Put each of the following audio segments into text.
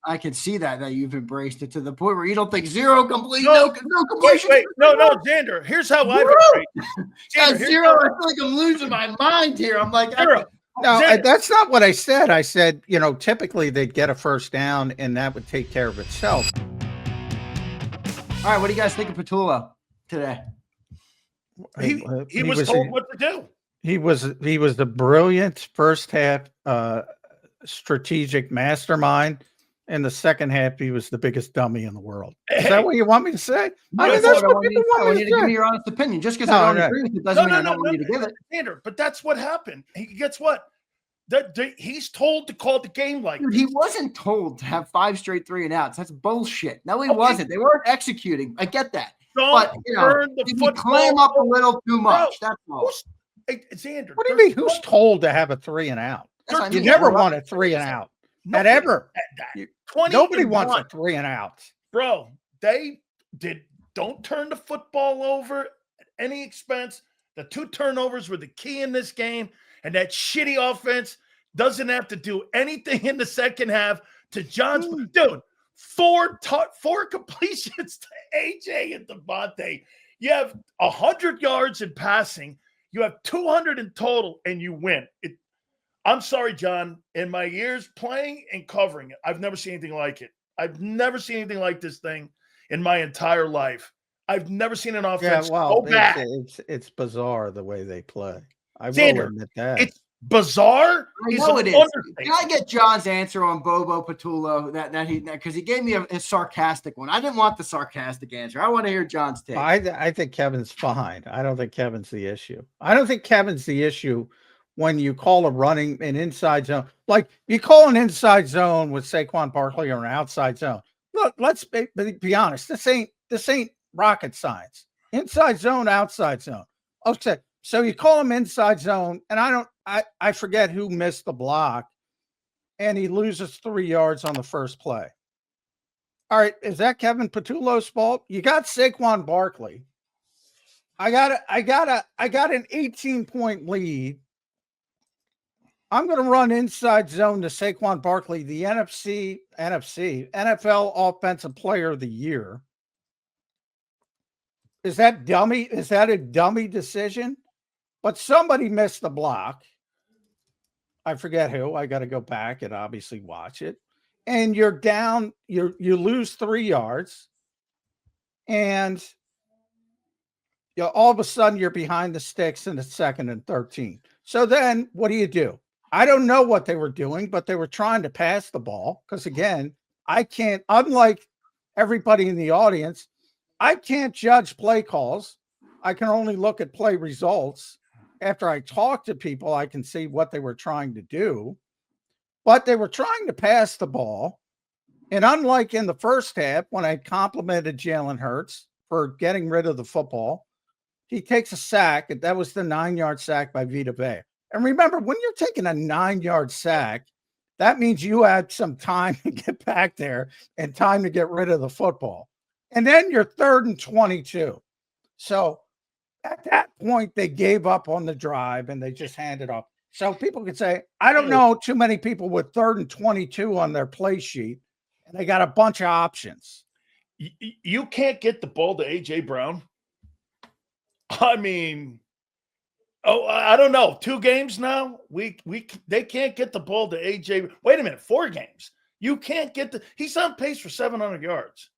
I can see that you've embraced it to the point where you don't think zero complete, No, no completion. Wait, no, Xander. Here's how I've embraced it. Zero. I feel like I'm losing my mind here. I'm like, no, that's not what I said. I said, typically they'd get a first down and that would take care of itself. All right, what do you guys think of Patullo today? He was told what to do. He was the brilliant first half strategic mastermind. In the second half, he was the biggest dummy in the world. Is that what you want me to say? I mean, that's what people want me to give me your honest opinion. Just because I don't agree with it doesn't mean I don't want you to give it. Xander, but that's what happened. Guess what? He's told to call the game like this. He wasn't told to have 5 straight 3-and-outs. That's bullshit. No, he wasn't. They weren't executing. I get that. But he clam up a little too much. That's all. Xander, what do you mean? Who's told to have a 3-and-out? You never want a 3-and-out. Not ever. Nobody wants a 3-and-out. Bro, don't turn the football over at any expense. The 2 turnovers were the key in this game, and that shitty offense doesn't have to do anything in the second half to John's. Dude, 4 completions to AJ and Devontae. You have 100 yards in passing. You have 200 in total, and you win. I'm sorry, John. In my years playing and covering it, I've never seen anything like it. I've never seen anything like this thing in my entire life. I've never seen an offense go bad. It's bizarre the way they play. I will admit that. It's bizarre. I know it is. Can I get John's answer on Bobo Patullo? Because he gave me a sarcastic one. I didn't want the sarcastic answer. I want to hear John's take. I think Kevin's fine. I don't think Kevin's the issue. I don't think Kevin's the issue when you call an inside zone. Like you call an inside zone with Saquon Barkley or an outside zone. Look, let's be honest. This ain't rocket science. Inside zone, outside zone. Okay. So you call him inside zone, and I forget who missed the block, and he loses 3 yards on the first play. All right, is that Kevin Patullo's fault? You got Saquon Barkley. I got an 18-point lead. I'm going to run inside zone to Saquon Barkley, the NFL Offensive Player of the Year. Is that dummy? Is that a dummy decision? But somebody missed the block. I forget who. I got to go back and obviously watch it. And you're down. You lose 3 yards, and all of a sudden you're behind the sticks in the 2nd and 13. So then, what do? I don't know what they were doing, but they were trying to pass the ball. Because again, I can't. Unlike everybody in the audience, I can't judge play calls. I can only look at play results. After I talk to people, I can see what they were trying to do. But they were trying to pass the ball. And unlike in the first half, when I complimented Jalen Hurts for getting rid of the football, he takes a sack. And that was the 9-yard sack by Vita Vea. And remember, when you're taking a 9-yard sack, that means you had some time to get back there and time to get rid of the football. And then you're 3rd and 22. So at that point, they gave up on the drive and they just handed off. So people could say, I don't know too many people with 3rd and 22 on their play sheet, and they got a bunch of options. You can't get the ball to A.J. Brown. I mean, I don't know. 2 games now? They can't get the ball to A.J. Wait a minute, 4 games. You can't get he's on pace for 700 yards.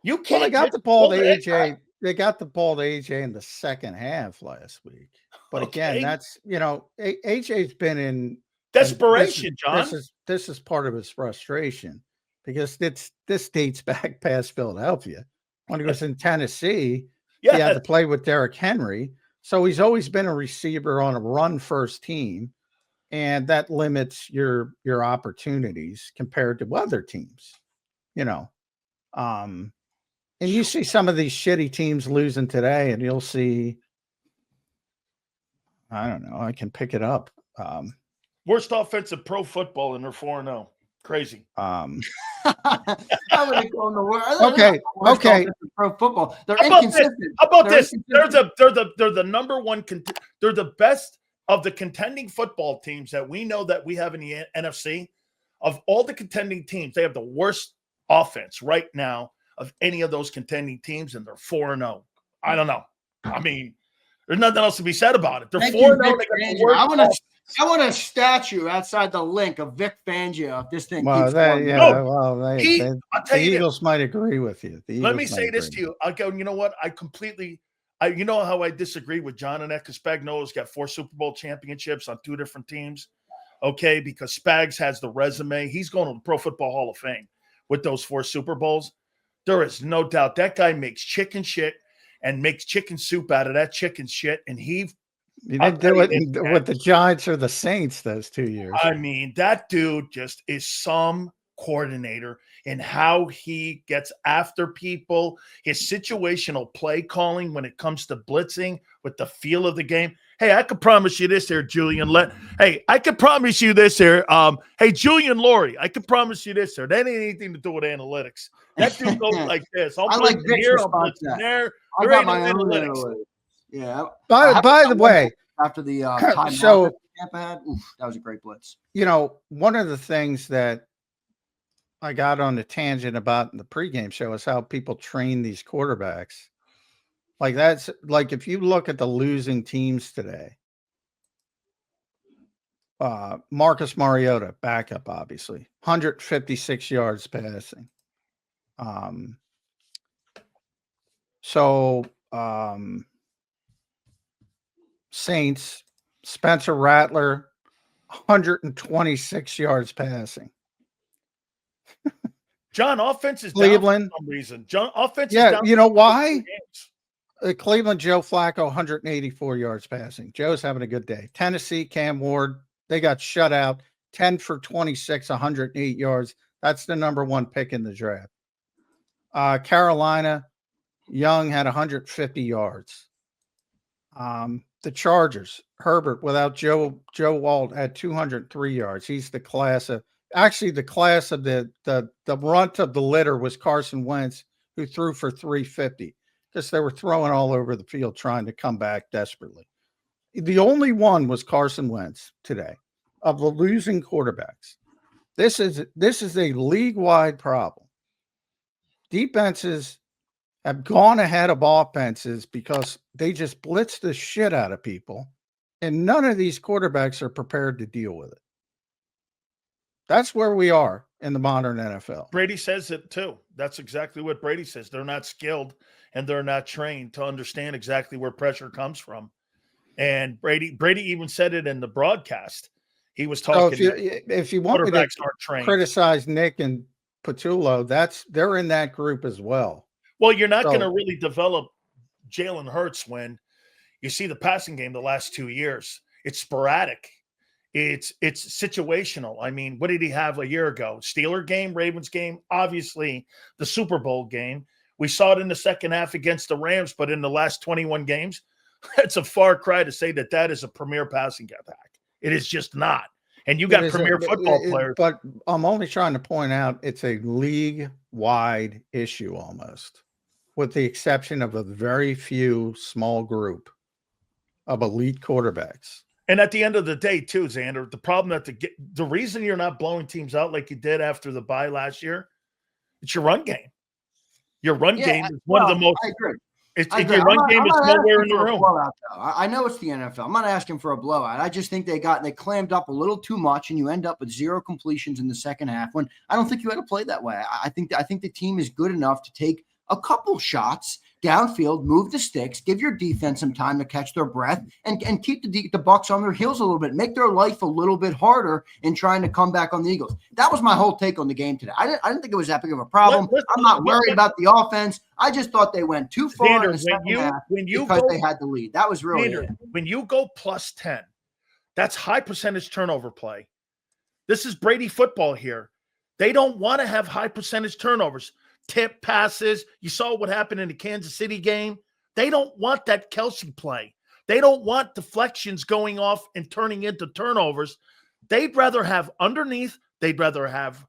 You can't. They got the ball to A.J. They got the ball to AJ in the second half last week. But again, that's, AJ's been in desperation, John. This is part of his frustration because this dates back past Philadelphia. When he was in Tennessee, he had to play with Derrick Henry. So he's always been a receiver on a run-first team, and that limits your opportunities compared to other teams, And you see some of these shitty teams losing today, and you'll see, I don't know, I can pick it up. Worst offensive pro football, and they're 4-0. Crazy. I wouldn't call them the worst. Okay. Pro football. They're inconsistent. How about this? They're the number one. They're the best of the contending football teams that we know that we have in the NFC. of all the contending teams, they have the worst offense right now of any of those contending teams, and they're 4-0. I don't know. I mean, there's nothing else to be said about it. They're 4-0. I want a statue outside the link of Vic Fangio if this thing keeps going. The Eagles might agree with you. Let me say this to you. I'll go, you know what? You know how I disagree with John and that, because Spagnuolo's got 4 Super Bowl championships on 2 different teams. Okay, because Spags has the resume. He's going to the Pro Football Hall of Fame with those 4 Super Bowls. There is no doubt that guy makes chicken shit and makes chicken soup out of that chicken shit. And you didn't do it with the Giants or the Saints those 2 years. I mean, that dude just is some coordinator in how he gets after people, his situational play calling when it comes to blitzing with the feel of the game. Hey, I could promise you this here, Julian. I could promise you this here. Hey, Julian Laurie, I could promise you this here. That ain't anything to do with analytics. That dude goes like this. I like here, I'm blitzing there. I got my own analytics. Yeah. By the way, after the time Tampa had, that was a great blitz. You know, one of the things that I got on the tangent about in the pregame show is how people train these quarterbacks. Like that's like if you look at the losing teams today, Marcus Mariota, backup, obviously, 156 yards passing. Saints, Spencer Rattler, 126 yards passing. John, offense is Cleveland down for some reason. John, offense is down. You know why? Cleveland, Joe Flacco, 184 yards passing. Joe's having a good day. Tennessee, Cam Ward, they got shut out. 10 for 26, 108 yards. That's the number 1 pick in the draft. Carolina, Young had 150 yards. The Chargers, Herbert, without Joe Walt, had 203 yards. He's the class of the runt of the litter was Carson Wentz, who threw for 350 because they were throwing all over the field trying to come back desperately. The only one was Carson Wentz today of the losing quarterbacks. This is a league-wide problem. Defenses have gone ahead of offenses because they just blitz the shit out of people, and none of these quarterbacks are prepared to deal with it. That's where we are in the modern NFL. Brady says it too. That's exactly what Brady says. They're not skilled and they're not trained to understand exactly where pressure comes from. And Brady even said it in the broadcast. He was talking. So if you want me to criticize Nick and Patullo, they're in that group as well. Well, you're not going to really develop Jalen Hurts when you see the passing game the last 2 years. It's sporadic. It's situational. I mean, what did he have a year ago? Steeler game, Ravens game, obviously the Super Bowl game. We saw it in the second half against the Rams, but in the last 21 games, it's a far cry to say that is a premier passing attack. It is just not. And you got premier football players. But I'm only trying to point out it's a league-wide issue almost, with the exception of a very few small group of elite quarterbacks. And at the end of the day, too, Xander, the problem the reason you're not blowing teams out like you did after the bye last year, it's your run game. Your run game is one of the most. I agree. Your run game is nowhere in the room. I know it's the NFL. I'm not asking for a blowout. I just think they clammed up a little too much, and you end up with 0 completions in the second half. When I don't think you had to play that way. I think the team is good enough to take a couple shots downfield, move the sticks, give your defense some time to catch their breath, and keep the Bucs on their heels a little bit, make their life a little bit harder in trying to come back on the Eagles. That was my whole take on the game today. I didn't think it was that big of a problem. I'm not worried about the offense. I just thought they went too far in the second half because they had the lead. That was really it. When you go plus 10, that's high percentage turnover play. This is Brady football here. They don't want to have high percentage turnovers. Tip passes. You saw what happened in the Kansas City game. They don't want that Kelsey play. They don't want deflections going off and turning into turnovers. They'd rather have underneath. They'd rather have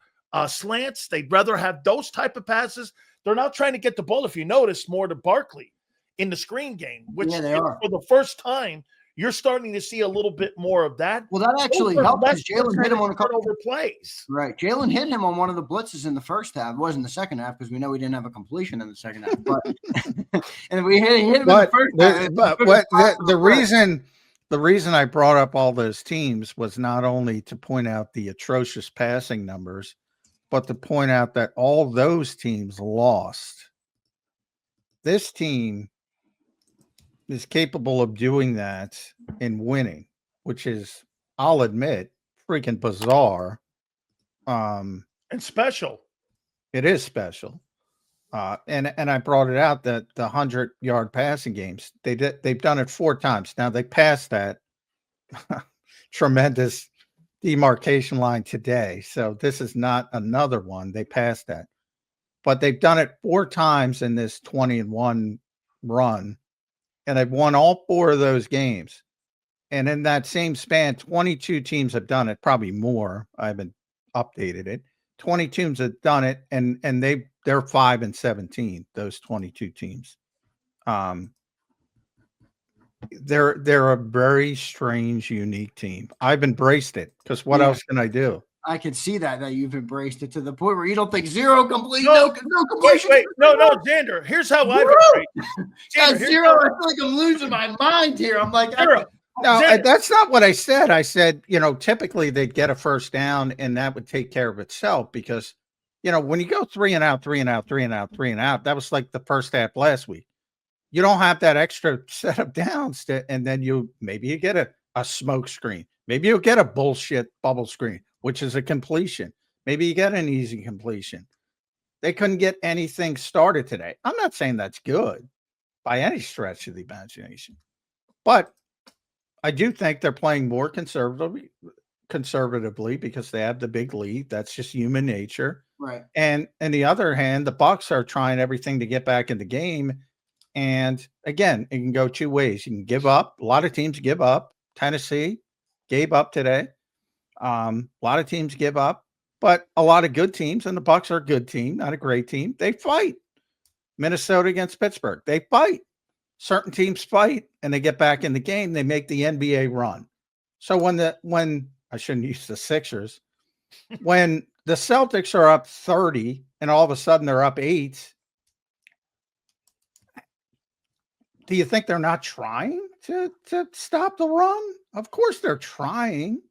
slants. They'd rather have those type of passes. They're not trying to get the ball, if you notice, more to Barkley in the screen game, which for the first time, you're starting to see a little bit more of that. Well, that actually Over helped less because Jalen hit him on a couple turnover plays. Right. Jalen hit him on one of the blitzes in the first half. It wasn't the second half because we know we didn't have a completion in the second half. But and we hit him in the first half. The reason I brought up all those teams was not only to point out the atrocious passing numbers, but to point out that all those teams lost. This team is capable of doing that and winning, which is, I'll admit, freaking bizarre. And special. It is special. And I brought it out that the 100-yard passing games, they've done it 4 times. Now they passed that tremendous demarcation line today. So this is not another one. They passed that. But they've done it 4 times in this 20-1 run. And they've won all 4 of those games. And in that same span, 22 teams have done it, probably more. I haven't updated it. 20 teams have done it, and they're 5-17, those 22 teams. They're a very strange, unique team. I've embraced it because what else can I do? I can see that you've embraced it to the point where you don't think zero complete, no completion. Wait, no, Xander. Here's how I've embraced it. Zero. I feel like I'm losing my mind here. I'm like, zero. No, that's not what I said. I said, typically they'd get a first down and that would take care of itself because, when you go 3 and out, 3 and out, 3 and out, 3 and out, that was like the first half last week. You don't have that extra set of downs and then maybe you get a smoke screen. Maybe you'll get a bullshit bubble screen, which is a completion. Maybe you get an easy completion. They couldn't get anything started today. I'm not saying that's good by any stretch of the imagination, but I do think they're playing more conservatively because they have the big lead. That's just human nature. Right. And on the other hand, the Bucs are trying everything to get back in the game. And again, it can go 2 ways. You can give up. A lot of teams give up. Tennessee gave up today. A lot of teams give up, but a lot of good teams, and the Bucs are a good team, not a great team. They fight. Minnesota against Pittsburgh. They fight. Certain teams fight and they get back in the game. They make the NBA run. So when I shouldn't use the Sixers, when the Celtics are up 30 and all of a sudden they're up 8, do you think they're not trying to stop the run? Of course they're trying,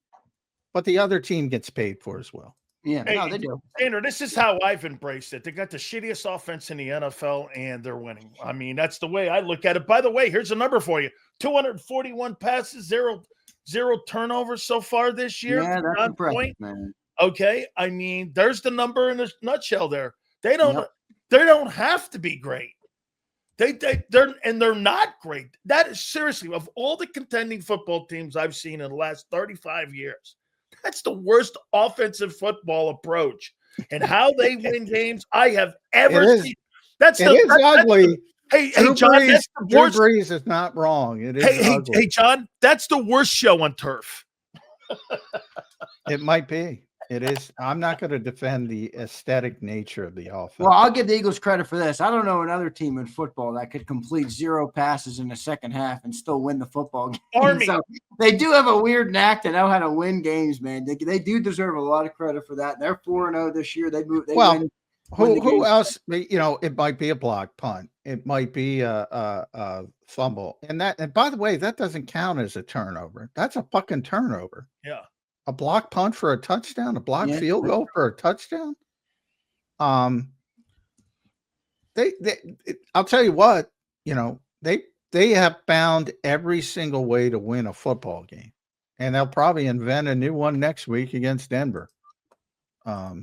but the other team gets paid for as well. Yeah, no, they do. Andrew, this is how I've embraced it. They got the shittiest offense in the NFL, and they're winning. I mean, that's the way I look at it. By the way, here's a number for you: 241 passes, zero turnovers so far this year. Yeah, that's impressive, man. Okay, I mean, there's the number in a nutshell. There, they don't have to be great. They're not great. That is seriously, of all the contending football teams I've seen in the last 35 years. That's the worst offensive football approach, and how they win games I have ever seen. That's ugly. Hey, John, Drew Brees is not wrong. It is hey, John, that's the worst show on turf. It might be. It is. I'm not going to defend the aesthetic nature of the offense. Well, I'll give the Eagles credit for this. I don't know another team in football that could complete 0 passes in the second half and still win the football game. Army. So they do have a weird knack to know how to win games, man. They do deserve a lot of credit for that. They're 4-0 this year. Who else? It might be a block punt. It might be a fumble. And by the way, that doesn't count as a turnover. That's a fucking turnover. Yeah. A block punt for a touchdown, a block field goal for a touchdown. I'll tell you what, they have found every single way to win a football game, and they'll probably invent a new one next week against Denver. I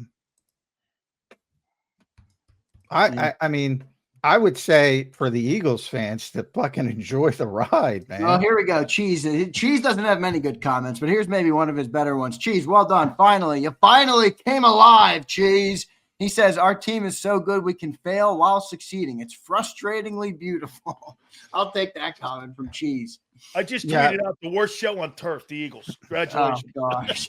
mean, I would say for the Eagles fans to fucking enjoy the ride, man. Oh, here we go. Cheese doesn't have many good comments, but here's maybe one of his better ones. Cheese, well done. Finally, you finally came alive, Cheese. He says, our team is so good we can fail while succeeding. It's frustratingly beautiful. I'll take that comment from Cheese. I just tweeted out the worst show on turf, the Eagles. Congratulations. Oh, gosh.